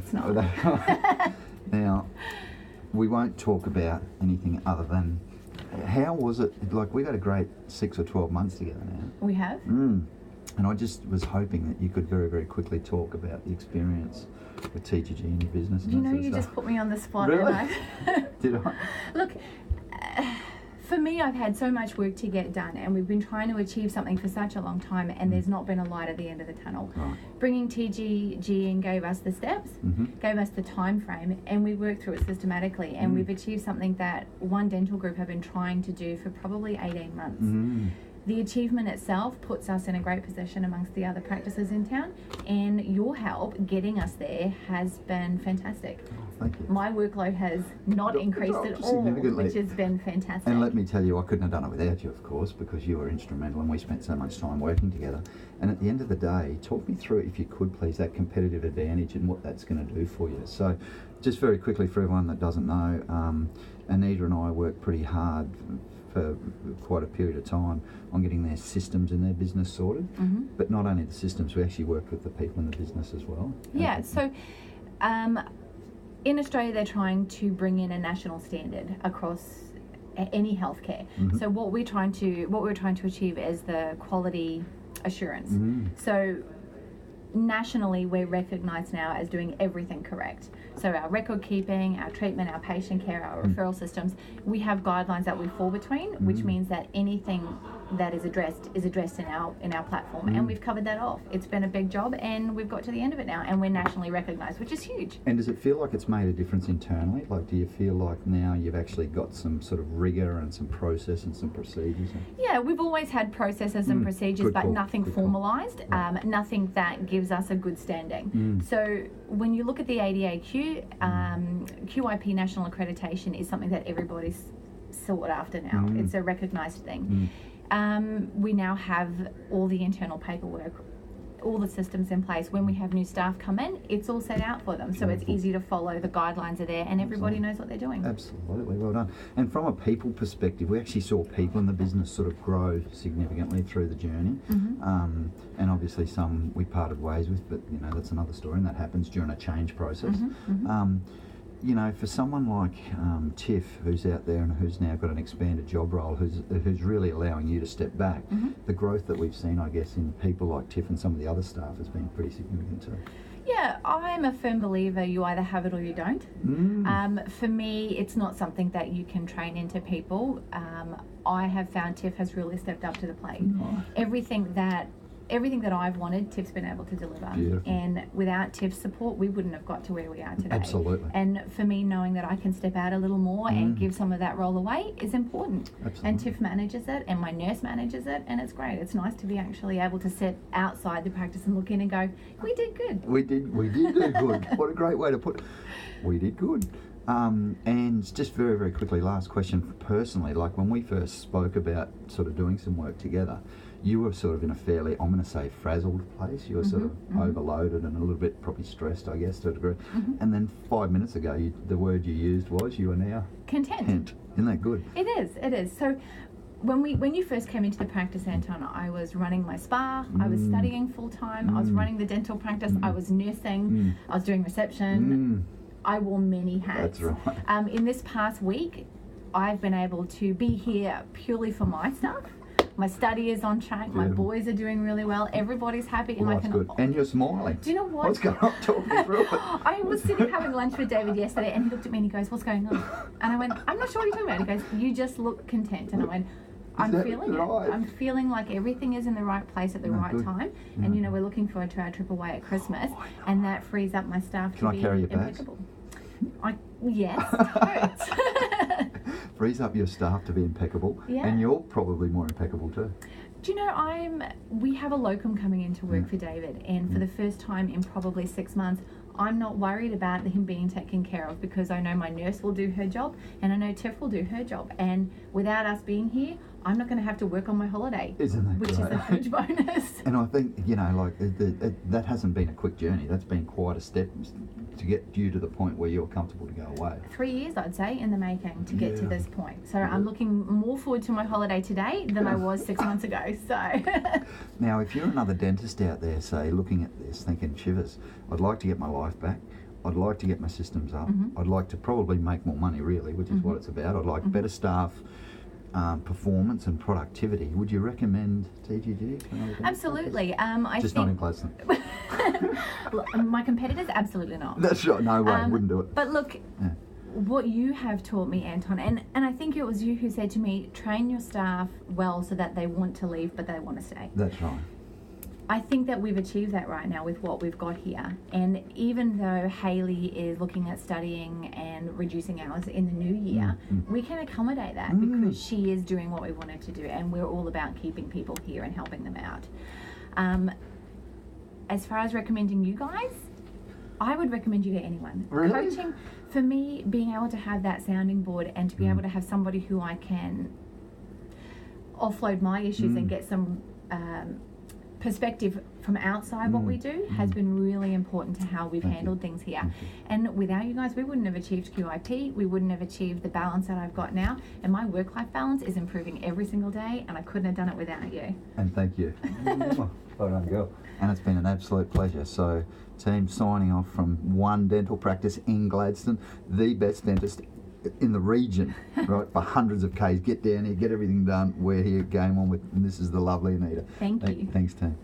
course not. Now, we won't talk about anything other than how was it? Like, we got a great 6 or 12 months together now. We have. And I just was hoping that you could very, very quickly talk about the experience with TGG in your business. Do you know you just put me on the spot? Really? Right? Did I? Look, for me, I've had so much work to get done, and we've been trying to achieve something for such a long time, and there's not been a light at the end of the tunnel. Right. Bringing TGG in gave us the steps, gave us the time frame, and we worked through it systematically, and we've achieved something that One Dental Group have been trying to do for probably 18 months. The achievement itself puts us in a great position amongst the other practices in town, and your help getting us there has been fantastic. Thank you. My workload has not increased at all, which has been fantastic. And let me tell you, I couldn't have done it without you, of course, because you were instrumental and we spent so much time working together. And at the end of the day, talk me through, if you could please, that competitive advantage and what that's going to do for you. So just very quickly, for everyone that doesn't know, Anita and I worked pretty hard for quite a period of time on getting their systems in their business sorted. But not only the systems, we actually worked with the people in the business as well. Yeah, so in Australia they're trying to bring in a national standard across any healthcare. So what we're trying to achieve is the quality assurance. So nationally we're recognised now as doing everything correct. So our record keeping, our treatment, our patient care, our referral systems, we have guidelines that we fall between, which means that anything that is addressed in our platform, and we've covered that off. It's been a big job, and we've got to the end of it now, and we're nationally recognised, which is huge. And does it feel like it's made a difference internally? Like, do you feel like now you've actually got some sort of rigour and some process and some procedures? Yeah, we've always had processes and procedures, but nothing formalised, nothing that gives us a good standing. So when you look at the ADAQ, QIP national accreditation is something that everybody's sought after now. It's a recognised thing. We now have all the internal paperwork, all the systems in place. When we have new staff come in, it's all set out for them, so it's easy to follow. The guidelines are there, and everybody knows what they're doing. Absolutely, well done. And from a people perspective, we actually saw people in the business sort of grow significantly through the journey. And obviously some we parted ways with, but you know, that's another story, and that happens during a change process. You know, for someone like Tiff, who's out there and who's now got an expanded job role, who's really allowing you to step back, the growth that we've seen, I guess, in people like Tiff and some of the other staff has been pretty significant too. Yeah, I'm a firm believer you either have it or you don't. For me, it's not something that you can train into people. I have found Tiff has really stepped up to the plate. Everything that I've wanted, Tiff's been able to deliver. Beautiful. And without Tiff's support, we wouldn't have got to where we are today. Absolutely. And for me, knowing that I can step out a little more and give some of that role away is important. Absolutely. And Tiff manages it, and my nurse manages it, and it's great. It's nice to be actually able to sit outside the practice and look in and go, we did good. We did do good. What a great way to put it. We did good. And just very, very quickly, last question personally, like when we first spoke about sort of doing some work together, you were sort of in a fairly, I'm going to say, frazzled place. You were sort of overloaded and a little bit probably stressed, I guess, to a degree. And then 5 minutes ago, the word you used was you are now content. Isn't that good? It is. So when you first came into the practice, Anton, I was running my spa, I was studying full time, I was running the dental practice, I was nursing, I was doing reception. I wore many hats. That's right. In this past week, I've been able to be here purely for my stuff. My study is on track. Beautiful. My boys are doing really well. Everybody's happy, and That's good. And you're smiling. Do you know what? What's going on? Talk me through it. I was sitting having lunch with David yesterday, and he looked at me and he goes, "What's going on?" And I went, "I'm not sure what you're talking about." He goes, "You just look content." And I went, I'm feeling right? it. I'm feeling like everything is in the right place at the right time. And you know, we're looking forward to our trip away at Christmas, and that frees up my staff to be impeccable. Yes, frees up your staff to be impeccable, and you're probably more impeccable too. Do you know, we have a locum coming into work for David, and for the first time in probably 6 months, I'm not worried about him being taken care of, because I know my nurse will do her job, and I know Tiff will do her job, and without us being here, I'm not going to have to work on my holiday, which is a huge bonus. And I think, you know, like that hasn't been a quick journey. That's been quite a step to get you to the point where you're comfortable to go away. 3 years, I'd say, in the making to get to this point. So I'm looking more forward to my holiday today than I was 6 months ago. So now, if you're another dentist out there, say, looking at this, thinking, shivers, I'd like to get my life back. I'd like to get my systems up. Mm-hmm. I'd like to probably make more money, really, which is what it's about. I'd like better staff performance and productivity. Would you recommend TGG? Absolutely. I Just think not in Gladstone. my competitors, absolutely not. That's right. No way. Wouldn't do it. But look, what you have taught me, Anton, and I think it was you who said to me, train your staff well so that they want to leave but they want to stay. That's right. I think that we've achieved that right now with what we've got here. And even though Hayley is looking at studying and reducing hours in the new year, we can accommodate that because she is doing what we wanted to do, and we're all about keeping people here and helping them out. As far as recommending you guys, I would recommend you to anyone. Really? Coaching, for me, being able to have that sounding board and to be able to have somebody who I can offload my issues and get some perspective from outside what we do has been really important to how we've handled things here. And without you guys, we wouldn't have achieved QIP, we wouldn't have achieved the balance that I've got now, and my work-life balance is improving every single day, and I couldn't have done it without you. And thank you. Well done, girl. And it's been an absolute pleasure. So, team, signing off from One Dental Practice in Gladstone, the best dentist in the region, right, for hundreds of Ks. Get down here, get everything done. We're here, game on with, and this is the lovely Anita. Thank you. Thanks, team.